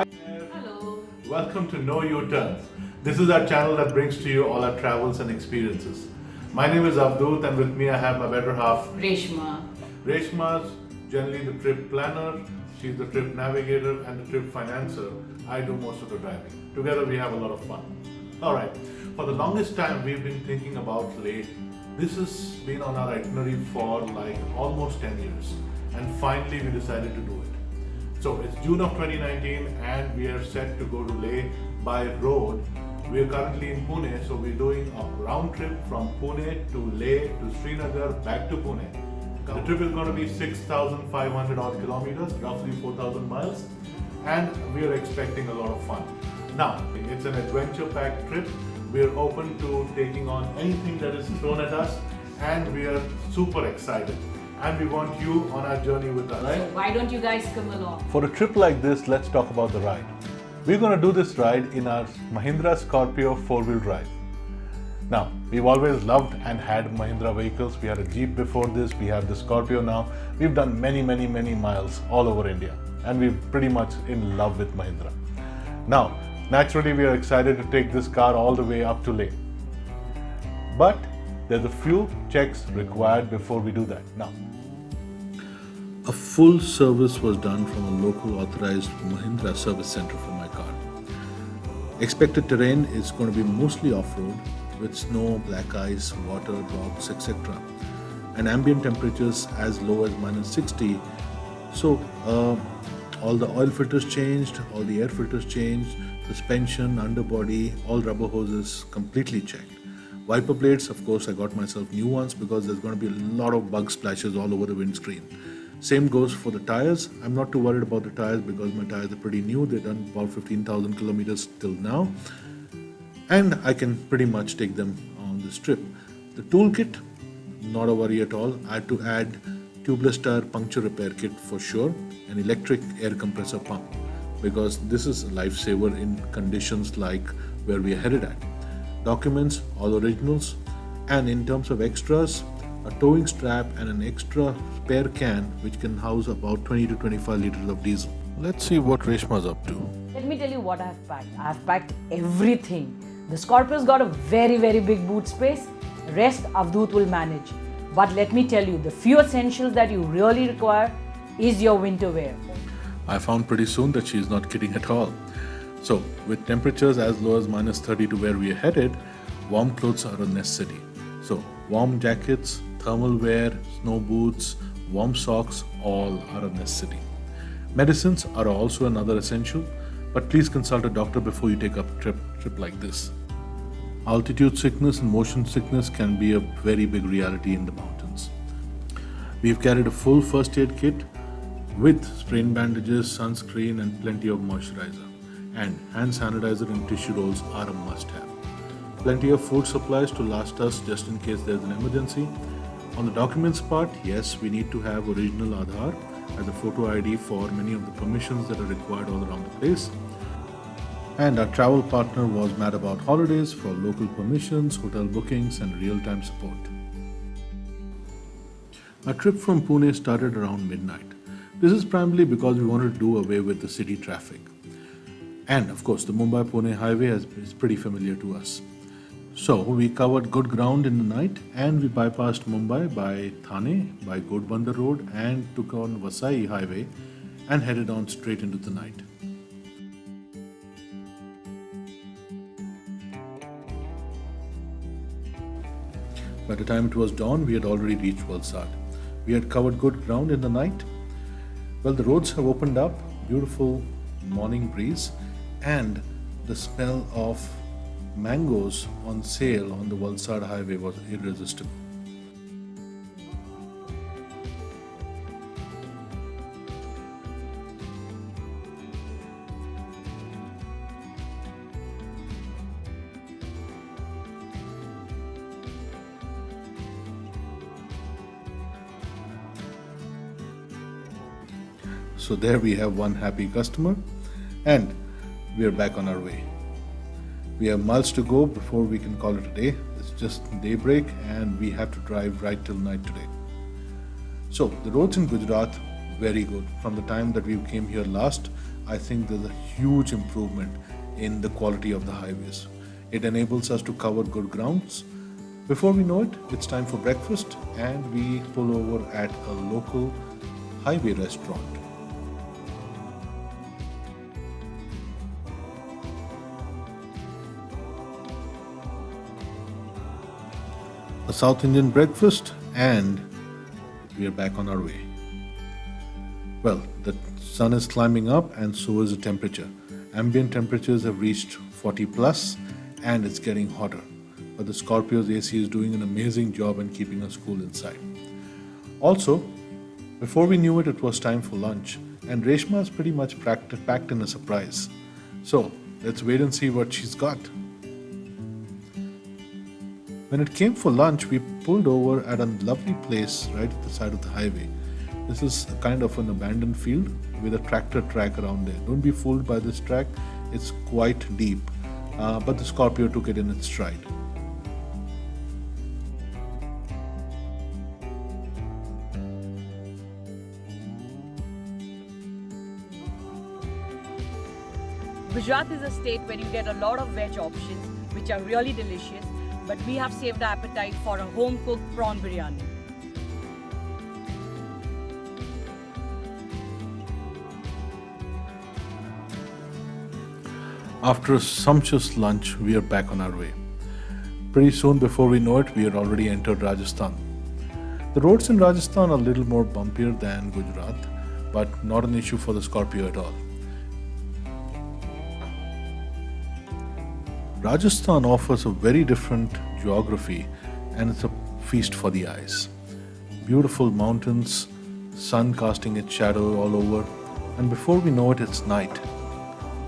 Hi, Hello. welcome to Know Your Turns. This is our channel that brings to you all our travels and experiences. My name is Avdut, and with me I have my better half. Reshma. Reshma's generally the trip planner, she's the trip navigator and the trip financer. I do most of the driving. Together we have a lot of fun. Alright, for the longest time we've been thinking about Leh. This has been on our itinerary for like almost 10 years, and finally we decided to do it. So it's June of 2019 and we are set to go to Leh by road. We are currently in Pune, so we're doing a round trip from Pune to Leh to Srinagar back to Pune. The trip is going to be 6,500 odd kilometers, roughly 4,000 miles, and we are expecting a lot of fun. Now, it's an adventure-packed trip. We are open to taking on anything that is thrown at us, and we are super excited. And we want you on our journey with us. So why don't you guys come along? For a trip like this, let's talk about the ride. We're going to do this ride in our Mahindra Scorpio 4-wheel drive. Now, we've always loved and had Mahindra vehicles. We had a Jeep before this, we have the Scorpio now. We've done many miles all over India, and we're pretty much in love with Mahindra. Now, naturally, we are excited to take this car all the way up to Leh. But there's a few checks required before we do that. Now, a full service was done from a local authorized Mahindra service center for my car. Expected terrain is going to be mostly off-road with snow, black ice, water, rocks, etc. And ambient temperatures as low as -60. So all the oil filters changed, all the air filters changed, suspension, underbody, all rubber hoses completely checked. Wiper blades, of course, I got myself new ones because there's going to be a lot of bug splashes all over the windscreen. Same goes for the tires. I'm not too worried about the tires because my tires are pretty new. They've done about 15,000 kilometers till now. And I can pretty much take them on this trip. The toolkit, not a worry at all. I had to add tubeless tire puncture repair kit for sure, an electric air compressor pump, because this is a lifesaver in conditions like where we are headed at. Documents, all originals. And in terms of extras, a towing strap and an extra spare can which can house about 20 to 25 liters of diesel. Let's see what Reshma's up to. Let me tell you what I've packed. I've packed everything. The Scorpio's got a very big boot space. Rest Avdut will manage. But let me tell you, the few essentials that you really require is your winter wear. I found pretty soon that she's not kidding at all. So, with temperatures as low as -30 to where we are headed, warm clothes are a necessity. So, warm jackets, thermal wear, snow boots, warm socks, all are a necessity. Medicines are also another essential, but please consult a doctor before you take up a trip like this. Altitude sickness and motion sickness can be a very big reality in the mountains. We've carried a full first aid kit with sprain bandages, sunscreen, and plenty of moisturizer. And hand sanitizer and tissue rolls are a must-have. Plenty of food supplies to last us just in case there's an emergency. On the documents part, yes, we need to have original Aadhaar as a photo ID for many of the permissions that are required all around the place. And our travel partner was mad about holidays for local permissions, hotel bookings, and real-time support. Our trip from Pune started around midnight. This is primarily because we wanted to do away with the city traffic. And of course, the Mumbai-Pune highway is pretty familiar to us. So we covered good ground in the night and we bypassed Mumbai by Thane, by Godbandar Road, and took on Vasai highway and headed on straight into the night. By the time it was dawn, we had already reached Valsad. We had covered good ground in the night. Well, the roads have opened up, beautiful morning breeze, and the smell of mangoes on sale on the Valsad highway was irresistible. So there we have one happy customer, and we are back on our way. We have miles to go before we can call it a day. It's just daybreak and we have to drive right till night today. So the roads in Gujarat, very good. From the time that we came here last, I think there's a huge improvement in the quality of the highways. It enables us to cover good grounds. Before we know it, it's time for breakfast and we pull over at a local highway restaurant. A South Indian breakfast and we are back on our way. Well, the sun is climbing up and so is the temperature. Ambient temperatures have reached 40 plus and it's getting hotter. But the Scorpio's AC is doing an amazing job in keeping us cool inside. Also, before we knew it, it was time for lunch and Reshma is pretty much packed in a surprise. So, let's wait and see what she's got. When it came for lunch, we pulled over at a lovely place right at the side of the highway. This is a kind of an abandoned field with a tractor track around there. Don't be fooled by this track, it's quite deep, but the Scorpio took it in its stride. Gujarat is a state where you get a lot of veg options which are really delicious, but we have saved our appetite for a home-cooked prawn biryani. After a sumptuous lunch, we are back on our way. Pretty soon, before we know it, we had already entered Rajasthan. The roads in Rajasthan are a little more bumpier than Gujarat, but not an issue for the Scorpio at all. Rajasthan offers a very different geography and it's a feast for the eyes. Beautiful mountains, sun casting its shadow all over, and before we know it, it's night.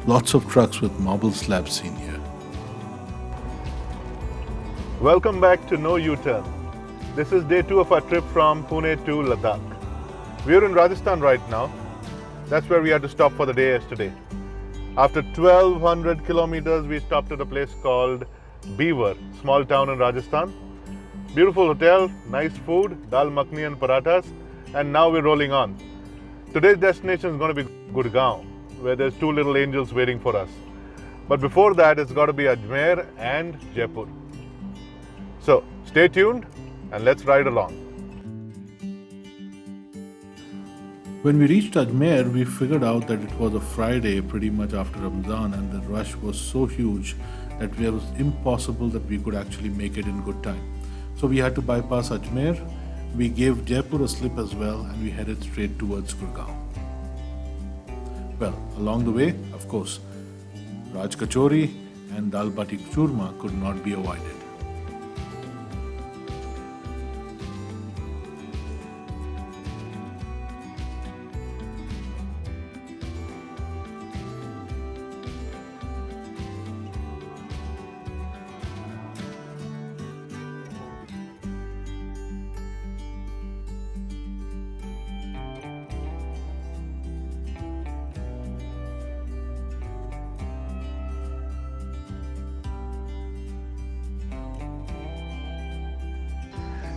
Lots of trucks with marble slabs seen here. Welcome back to No U-Turn. This is day 2 of our trip from Pune to Ladakh. We're in Rajasthan right now. That's where we had to stop for the day yesterday. After 1200 kilometers, we stopped at a place called Beaver, small town in Rajasthan. Beautiful hotel, nice food, dal makhni and parathas, and now we're rolling on. Today's destination is going to be Gurgaon, where there's 2 little angels waiting for us. But before that, it's got to be Ajmer and Jaipur. So stay tuned and let's ride along. When we reached Ajmer, we figured out that it was a Friday pretty much after Ramadan and the rush was so huge that it was impossible that we could actually make it in good time. So we had to bypass Ajmer, we gave Jaipur a slip as well and we headed straight towards Gurgaon. Well, along the way, of course, Raj Kachori and Dal Bati Churma could not be avoided.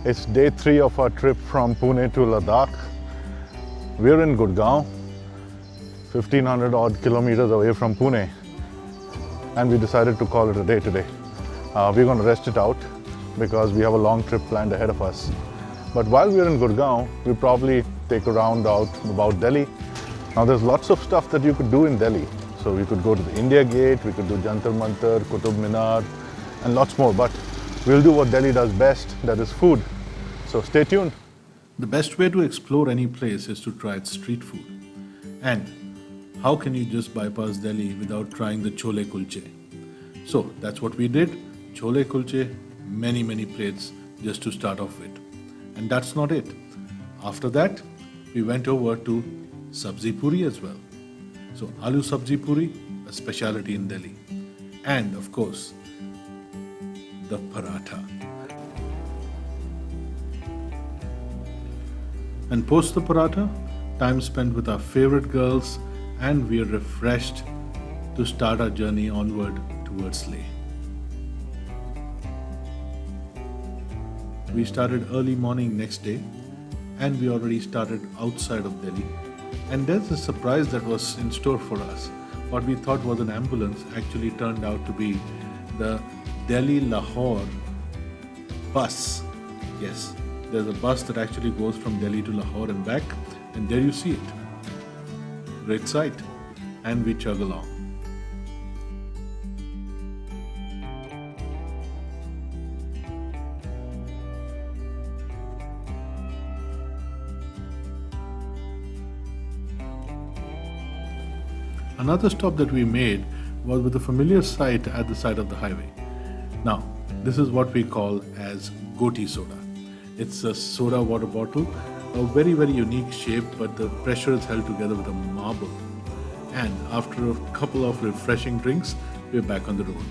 It's day 3 of our trip from Pune to Ladakh. We're in Gurgaon, 1500 odd kilometers away from Pune, and we decided to call it a day today. We're going to rest it out because we have a long trip planned ahead of us. But while we're in Gurgaon, we'll probably take a round out about Delhi. Now there's lots of stuff that you could do in Delhi. So we could go to the India Gate, we could do Jantar Mantar, Qutub Minar, and lots more. But we'll do what Delhi does best, that is food. So stay tuned. The best way to explore any place is to try its street food. And how can you just bypass Delhi without trying the chole kulche? So that's what we did. Chole kulche, many plates just to start off with. And that's not it. After that, we went over to sabzi puri as well. So aloo sabzi puri, a specialty in Delhi. And of course, the paratha. And post the paratha, time spent with our favorite girls, and we are refreshed to start our journey onward towards Leh. We started early morning next day, and we already started outside of Delhi. And there's a surprise that was in store for us. What we thought was an ambulance actually turned out to be the Delhi-Lahore bus. Yes, there's a bus that actually goes from Delhi to Lahore and back, and there you see it. Great sight. And we chug along. Another stop that we made was with a familiar sight at the side of the highway. Now, this is what we call as goti soda. It's a soda water bottle, a very, very unique shape, but the pressure is held together with a marble. And after a couple of refreshing drinks, we're back on the road.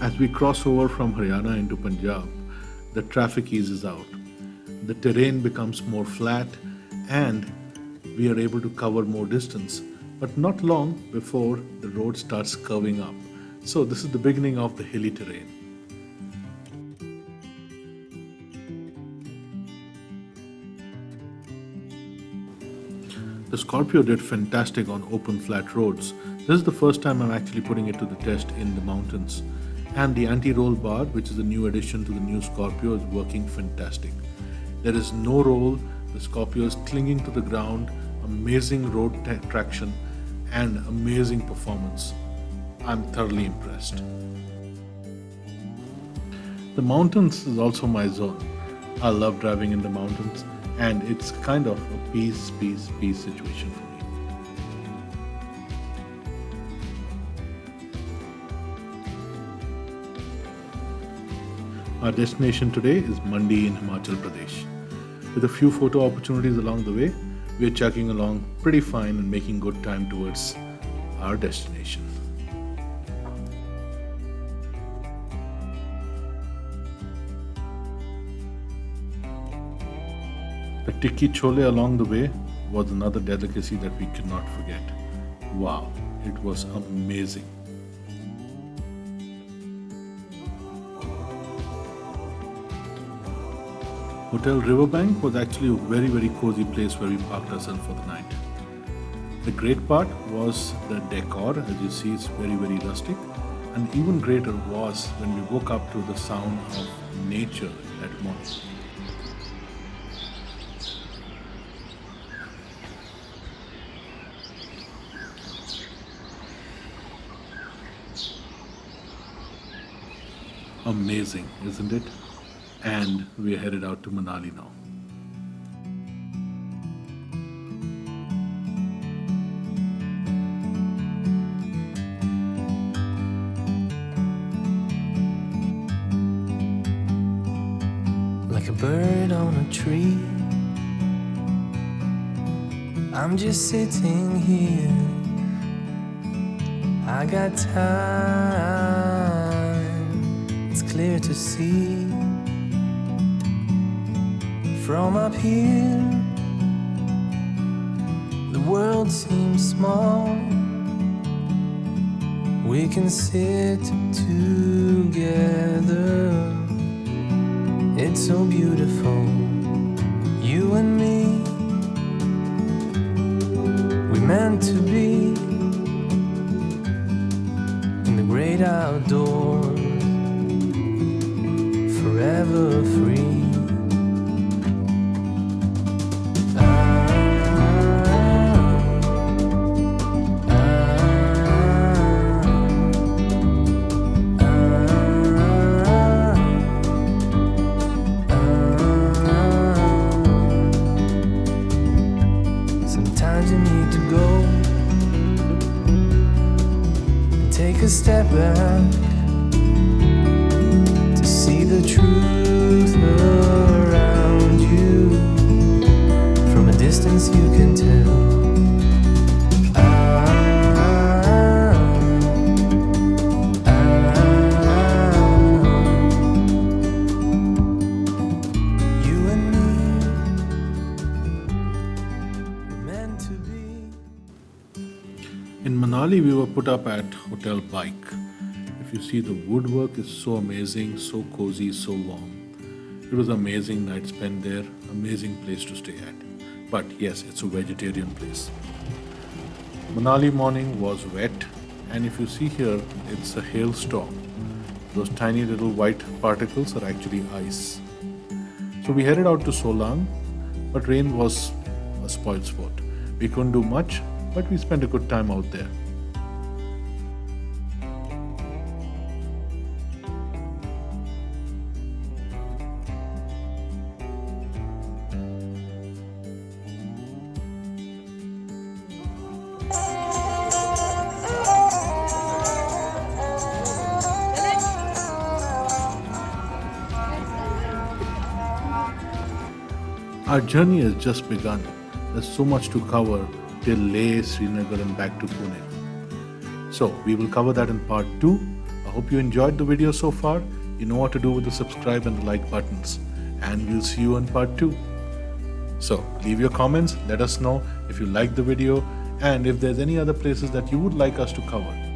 As we cross over from Haryana into Punjab, the traffic eases out. The terrain becomes more flat and we are able to cover more distance, but not long before the road starts curving up. So this is the beginning of the hilly terrain. The Scorpio did fantastic on open flat roads. This is the first time I'm actually putting it to the test in the mountains. And the anti-roll bar, which is a new addition to the new Scorpio, is working fantastic. There is no roll, the Scorpio is clinging to the ground, amazing road traction and amazing performance. I'm thoroughly impressed. The mountains is also my zone. I love driving in the mountains and it's kind of a peace situation for me. Our destination today is Mandi in Himachal Pradesh. With a few photo opportunities along the way, we are chugging along pretty fine and making good time towards our destination. The tikki chole along the way was another delicacy that we could not forget. Wow, it was amazing. Hotel Riverbank was actually a very cozy place where we parked ourselves for the night. The great part was the decor. As you see, it's very rustic, and even greater was when we woke up to the sound of nature that morning. Amazing, isn't it? And we're headed out to Manali now. Like a bird on a tree, I'm just sitting here. I got time, it's clear to see. From up here, the world seems small. We can sit together. It's so beautiful, you and me. We meant to be in the great outdoors, forever free. Take a step back to see the truth around you. From a distance you can tell. You and me, we're meant to be. In Manali, we were put up at Hotel Bike. If If you see, the woodwork is so amazing, so cozy, so warm. It was an amazing night spent there, amazing place to stay at. But yes, it's a vegetarian place. Manali morning was wet, and if you see here, it's a hailstorm. Those tiny little white particles are actually ice. So we headed out to Solang, but rain was a spoiled sport. We couldn't do much, but we spent a good time out there. Our journey has just begun. There's so much to cover till Leh, Srinagar and back to Pune. So we will cover that in part 2. I hope you enjoyed the video so far. You know what to do with the subscribe and the like buttons. And we'll see you in part 2. So leave your comments, let us know if you liked the video and if there's any other places that you would like us to cover.